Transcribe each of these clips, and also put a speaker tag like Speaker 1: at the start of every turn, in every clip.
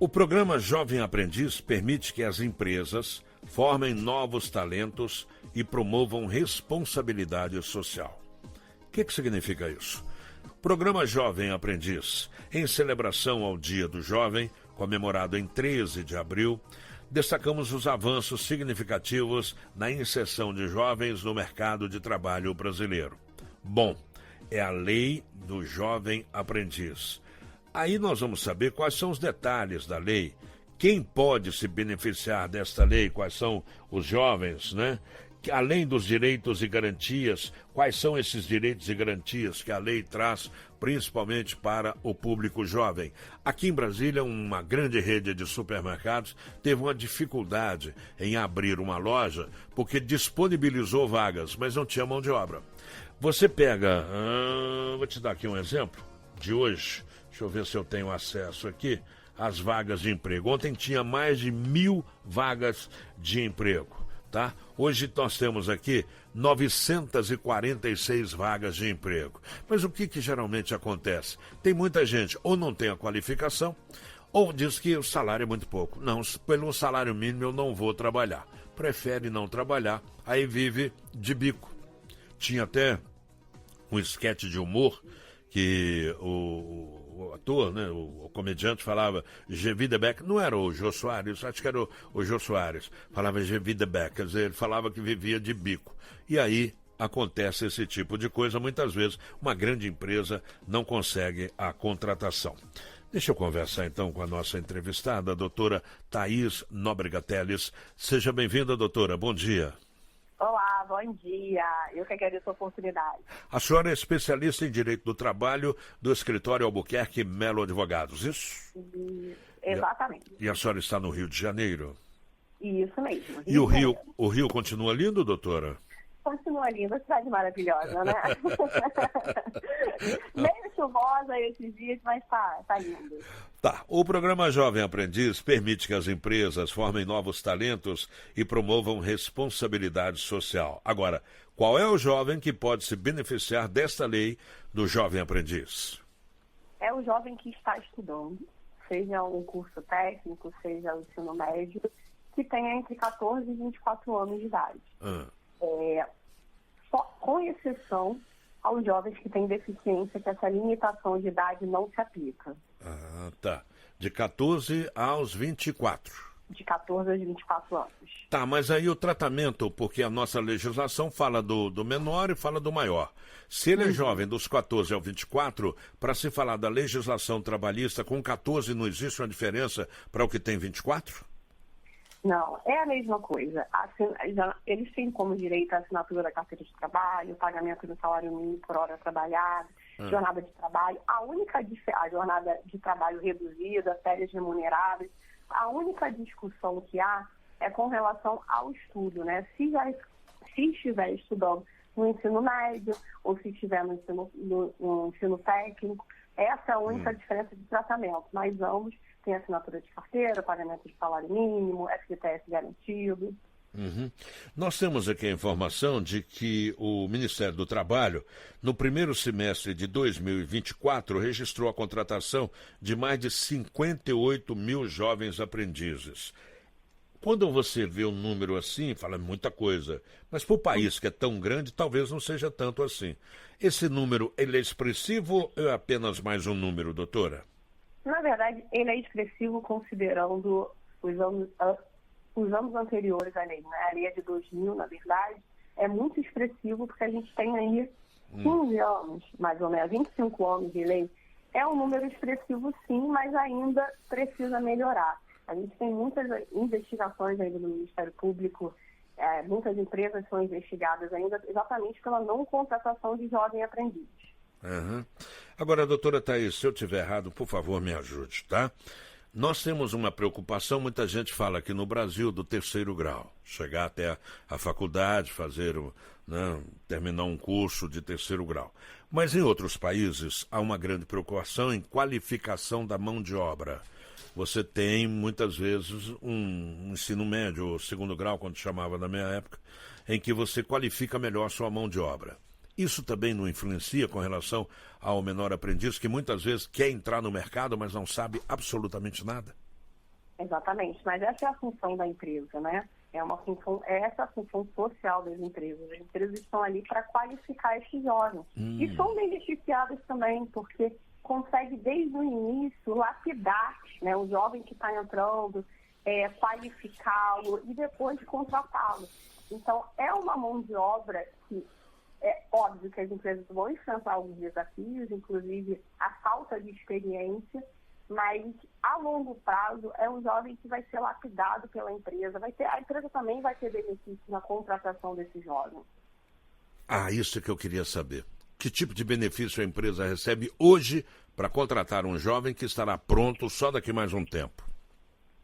Speaker 1: O programa Jovem Aprendiz permite que as empresas formem novos talentos e promovam responsabilidade social. O que significa isso? O programa Jovem Aprendiz, em celebração ao Dia do Jovem, comemorado em 13 de abril, destacamos os avanços significativos na inserção de jovens no mercado de trabalho brasileiro. Bom, é a Lei do Jovem Aprendiz. Aí nós vamos saber quais são os detalhes da lei, quem pode se beneficiar desta lei, quais são os jovens, né? Além dos direitos e garantias, quais são esses direitos e garantias que a lei traz, principalmente para o público jovem. Aqui em Brasília, uma grande rede de supermercados teve uma dificuldade em abrir uma loja porque disponibilizou vagas, mas não tinha mão de obra. Você pega, vou te dar aqui um exemplo de hoje, deixa eu ver se eu tenho acesso aqui, às vagas de emprego. Ontem tinha mais de 1.000 vagas de emprego, tá? Hoje nós temos aqui 946 vagas de emprego. Mas o que geralmente acontece? Tem muita gente ou não tem a qualificação, ou diz que o salário é muito pouco. Não, pelo salário mínimo eu não vou trabalhar. Prefere não trabalhar, aí vive de bico. Tinha até um esquete de humor que o ator, né, o comediante falava Je vis de bec, não era o Jô Soares, acho que era o Jô Soares, falava Je vis de bec, quer dizer, ele falava que vivia de bico. E aí acontece esse tipo de coisa, muitas vezes uma grande empresa não consegue a contratação. Deixa eu conversar então com a nossa entrevistada, a doutora Thaís Nóbrega Teles. Seja bem-vinda, doutora, bom dia.
Speaker 2: Olá, bom dia. Eu que agradeço a oportunidade.
Speaker 1: A senhora é especialista em Direito do Trabalho do escritório Albuquerque Melo Advogados, isso?
Speaker 2: Exatamente.
Speaker 1: E a senhora está no Rio de Janeiro?
Speaker 2: Isso mesmo.
Speaker 1: E o Rio continua lindo, doutora?
Speaker 2: Continua lindo, cidade maravilhosa, né? Meio chuvosa esses dias, mas tá lindo.
Speaker 1: Tá. O programa Jovem Aprendiz permite que as empresas formem novos talentos e promovam responsabilidade social. Agora, qual é o jovem que pode se beneficiar desta lei do Jovem Aprendiz?
Speaker 2: É o jovem que está estudando, seja um curso técnico, seja o ensino médio, que tenha entre 14 e 24 anos de idade. Só com exceção aos jovens que têm deficiência, que essa limitação de idade não se aplica.
Speaker 1: Ah, tá. De 14 aos 24.
Speaker 2: De 14 aos 24 anos.
Speaker 1: Tá, mas aí o tratamento, porque a nossa legislação fala do menor e fala do maior. Se ele é jovem dos 14 ao 24, para se falar da legislação trabalhista, com 14 não existe uma diferença para o que tem 24?
Speaker 2: Não, é a mesma coisa. Eles têm como direito a assinatura da carteira de trabalho, pagamento do salário mínimo por hora trabalhada, jornada de trabalho. A jornada de trabalho reduzida, férias remuneradas. A única discussão que há é com relação ao estudo, né? Se estiver estudando no ensino médio ou se estiver no ensino técnico, essa é a única diferença de tratamento. Mas ambos têm assinatura de carteira, pagamento de salário mínimo, FGTS garantido.
Speaker 1: Nós temos aqui a informação de que o Ministério do Trabalho, no primeiro semestre de 2024, registrou a contratação de mais de 58 mil jovens aprendizes. Quando você vê um número assim, fala muita coisa, mas para o país que é tão grande, talvez não seja tanto assim. Esse número, ele é expressivo ou é apenas mais um número, doutora?
Speaker 2: Na verdade, ele é expressivo considerando os anos anteriores à lei, né? A lei é de 2000, na verdade, é muito expressivo porque a gente tem aí 15 anos, mais ou menos, 25 anos de lei. É um número expressivo sim, mas ainda precisa melhorar. A gente tem muitas investigações ainda no Ministério Público, muitas empresas são investigadas ainda exatamente pela não contratação de jovem aprendiz.
Speaker 1: Agora, doutora Thaís, se eu estiver errado, por favor, me ajude, tá? Nós temos uma preocupação, muita gente fala aqui no Brasil, do terceiro grau. Chegar até a faculdade, terminar um curso de terceiro grau. Mas em outros países, há uma grande preocupação em qualificação da mão de obra. Você tem, muitas vezes, um ensino médio, ou segundo grau, quando chamava na minha época, em que você qualifica melhor a sua mão de obra. Isso também não influencia com relação ao menor aprendiz, que muitas vezes quer entrar no mercado, mas não sabe absolutamente nada?
Speaker 2: Exatamente, mas essa é a função da empresa, né? Essa é a função social das empresas. As empresas estão ali para qualificar esses jovens. E são beneficiadas também, porque consegue desde o início lapidar, né, o jovem que está entrando, qualificá-lo e depois contratá-lo. Então, é uma mão de obra que é óbvio que as empresas vão enfrentar alguns desafios, inclusive a falta de experiência, mas a longo prazo é um jovem que vai ser lapidado pela empresa. A empresa também vai ter benefício na contratação desse jovem.
Speaker 1: Isso que eu queria saber. Que tipo de benefício a empresa recebe hoje para contratar um jovem que estará pronto só daqui mais um tempo?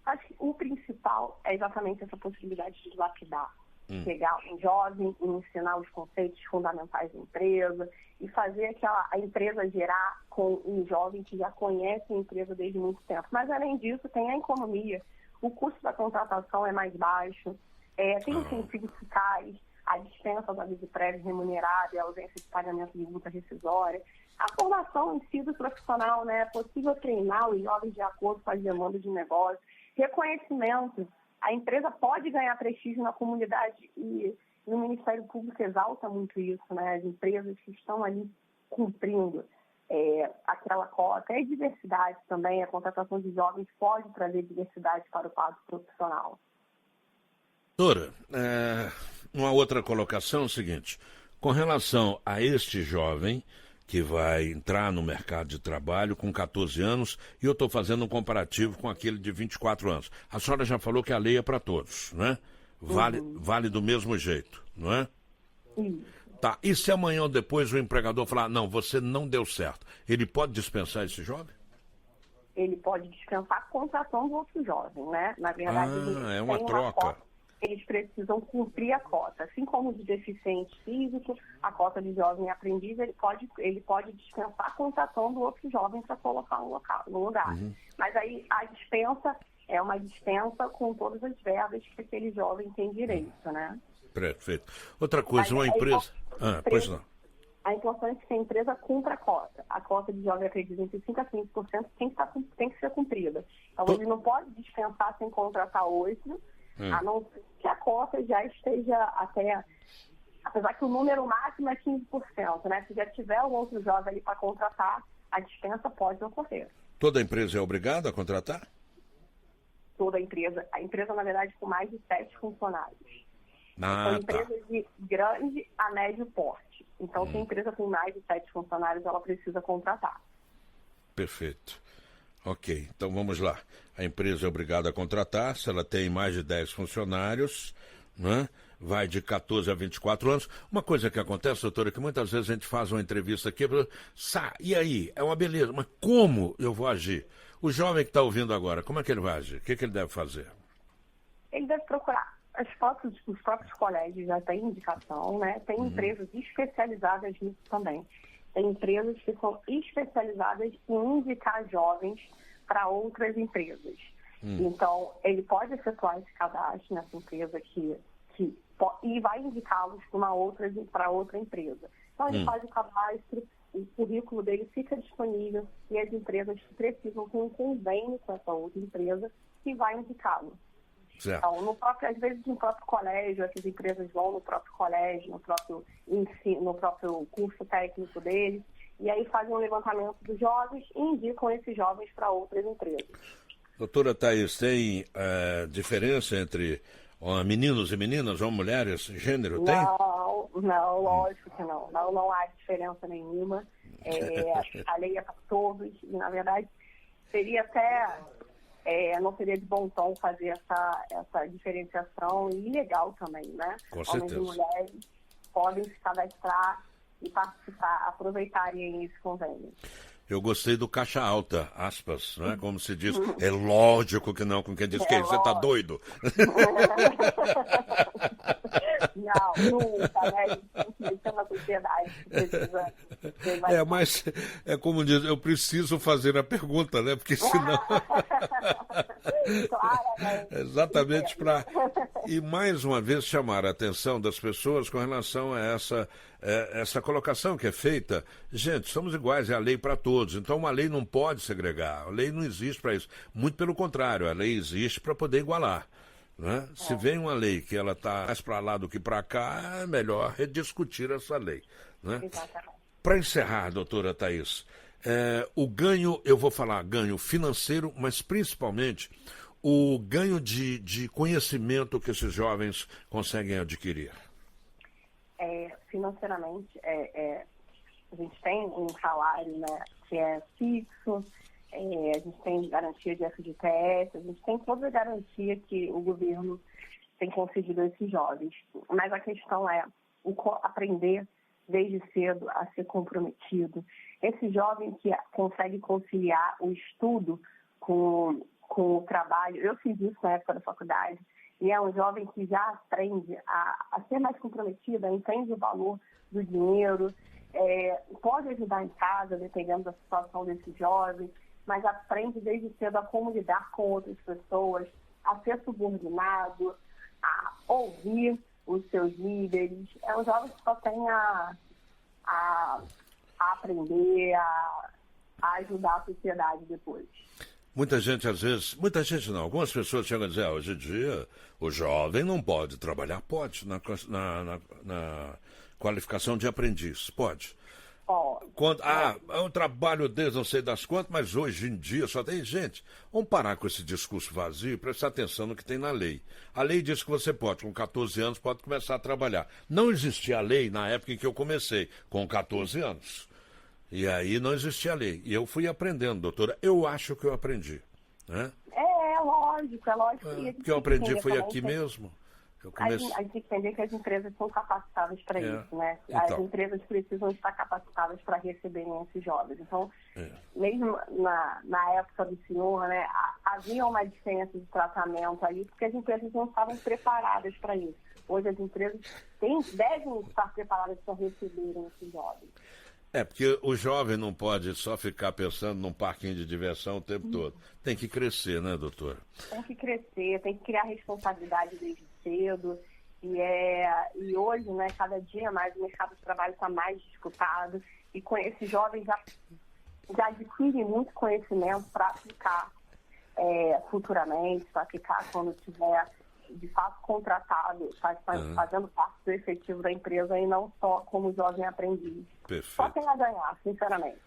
Speaker 2: Acho que o principal é exatamente essa possibilidade de lapidar. Pegar um jovem e ensinar os conceitos fundamentais da empresa e fazer a empresa gerar com um jovem que já conhece a empresa desde muito tempo. Mas, além disso, tem a economia. O custo da contratação é mais baixo, tem incentivos fiscais, a dispensa do aviso prévio remunerado e a ausência de pagamento de multa rescisória. A formação em si do profissional, né? É possível treinar os jovens de acordo com as demandas de negócio, reconhecimento. A empresa pode ganhar prestígio na comunidade e o Ministério Público exalta muito isso, né? As empresas que estão ali cumprindo aquela cota. E diversidade também, a contratação de jovens pode trazer diversidade para o quadro profissional.
Speaker 1: Doutora, uma outra colocação é o seguinte, com relação a este jovem que vai entrar no mercado de trabalho com 14 anos, e eu estou fazendo um comparativo com aquele de 24 anos. A senhora já falou que a lei é para todos, né? Vale do mesmo jeito, não é? Tá, e se amanhã ou depois o empregador falar, não, você não deu certo, ele pode dispensar esse jovem?
Speaker 2: Ele pode dispensar a contratação do outro jovem, né? Na verdade,
Speaker 1: é uma troca.
Speaker 2: Eles precisam cumprir a cota. Assim como de deficiente físico, a cota de jovem aprendiz, ele pode dispensar a contratação do outro jovem para colocar no lugar. Mas aí a dispensa é uma dispensa com todas as verbas que aquele jovem tem direito, né?
Speaker 1: Perfeito. Outra coisa, uma empresa... pois não.
Speaker 2: A importante é que a empresa cumpra a cota. A cota de jovem aprendiz entre 5% a 15% tem que ser cumprida. Então, ele não pode dispensar sem contratar outro, a não ser que a cota já esteja apesar que o número máximo é 15%, né? Se já tiver um outro jovem ali para contratar, a dispensa pode ocorrer.
Speaker 1: Toda empresa é obrigada a contratar?
Speaker 2: Toda empresa. A empresa, na verdade, com mais de 7 funcionários. São empresas de grande a médio porte. Então, se a empresa tem mais de 7 funcionários, ela precisa contratar.
Speaker 1: Perfeito. Ok, então vamos lá. A empresa é obrigada a contratar, se ela tem mais de 10 funcionários, né? Vai de 14 a 24 anos. Uma coisa que acontece, doutora, é que muitas vezes a gente faz uma entrevista aqui, e aí? É uma beleza, mas como eu vou agir? O jovem que está ouvindo agora, como é que ele vai agir? O que ele deve fazer?
Speaker 2: Ele deve procurar. Os próprios colégios já têm indicação, né? Tem empresas especializadas nisso também. Tem empresas que são especializadas em indicar jovens para outras empresas. Então, ele pode efetuar esse cadastro nessa empresa e vai indicá-los para outra empresa. Então, ele faz o cadastro, o currículo dele fica disponível e as empresas precisam ter um convênio com essa outra empresa que vai indicá-lo.
Speaker 1: Certo.
Speaker 2: Então, às vezes no próprio colégio, essas empresas vão no próprio colégio, no próprio ensino, no próprio curso técnico deles, e aí fazem um levantamento dos jovens e indicam esses jovens para outras empresas.
Speaker 1: Doutora Thaís, tem diferença entre meninos e meninas, ou mulheres, gênero, tem?
Speaker 2: Não, lógico que não. Não há diferença nenhuma. A lei é para todos, e na verdade seria até... não seria de bom tom fazer essa diferenciação, e ilegal também, né?
Speaker 1: Com certeza.
Speaker 2: Homens e mulheres podem se cadastrar e participar, aproveitarem esse convênio.
Speaker 1: Eu gostei do caixa alta, aspas, né? Como se diz, é lógico que não, com quem diz que você está doido.
Speaker 2: Não, nunca, né? A gente tem que ter uma sociedade que precisa ter mais...
Speaker 1: Mas é como diz, eu preciso fazer a pergunta, né? Porque senão...
Speaker 2: Claro, né?
Speaker 1: Exatamente para... E mais uma vez chamar a atenção das pessoas com relação a essa colocação que é feita. Gente, somos iguais, é a lei para todos. Então uma lei não pode segregar, a lei não existe para isso. Muito pelo contrário, a lei existe para poder igualar. Né? Se vem uma lei que ela está mais para lá do que para cá, é melhor rediscutir essa lei. Né?
Speaker 2: Exatamente.
Speaker 1: Para encerrar, doutora Thaís, o ganho, eu vou falar ganho financeiro, mas principalmente o ganho de conhecimento que esses jovens conseguem adquirir.
Speaker 2: Financeiramente, a gente tem um salário, né, que é fixo, a gente tem garantia de FGTS, a gente tem toda a garantia que o governo tem concedido a esses jovens. Mas a questão é aprender desde cedo a ser comprometido. Esse jovem que consegue conciliar o estudo com o trabalho, eu fiz isso na época da faculdade, e é um jovem que já aprende a ser mais comprometido, entende o valor do dinheiro, pode ajudar em casa, dependendo da situação desse jovem, mas aprende desde cedo a como lidar com outras pessoas, a ser subordinado, a ouvir os seus líderes. É um jovem que só tem a aprender, a ajudar a sociedade depois.
Speaker 1: Muita gente, às vezes, muita gente não, algumas pessoas chegam a dizer, hoje em dia o jovem não pode trabalhar. Pode, na qualificação de aprendiz, pode. É um trabalho desde não sei das quantas, mas hoje em dia só tem gente. Vamos parar com esse discurso vazio e prestar atenção no que tem na lei. A lei diz que você pode, com 14 anos, pode começar a trabalhar. Não existia a lei na época em que eu comecei, com 14 anos. E aí não existia lei. E eu fui aprendendo, doutora. Eu acho que eu aprendi. Né?
Speaker 2: É lógigo.
Speaker 1: O que eu aprendi foi aqui mesmo.
Speaker 2: A gente tem que entender que as empresas são capacitadas para isso, né? Então, as empresas precisam estar capacitadas para receberem esses jovens. Então, mesmo na época do senhor, né, havia uma diferença de tratamento aí, porque as empresas não estavam preparadas para isso. Hoje as empresas devem estar preparadas para receberem esses jovens.
Speaker 1: Porque o jovem não pode só ficar pensando num parquinho de diversão o tempo todo. Tem que crescer, né, doutora? Tem que crescer,
Speaker 2: tem que criar responsabilidade desde cedo. E hoje, né, cada dia mais o mercado de trabalho está mais disputado. E com esses jovens já adquirem muito conhecimento para aplicar futuramente, para aplicar quando estiver de fato contratado, fazendo parte do efetivo da empresa e não só como jovem aprendiz.
Speaker 1: Perfeito.
Speaker 2: Só tem a ganhar, sinceramente.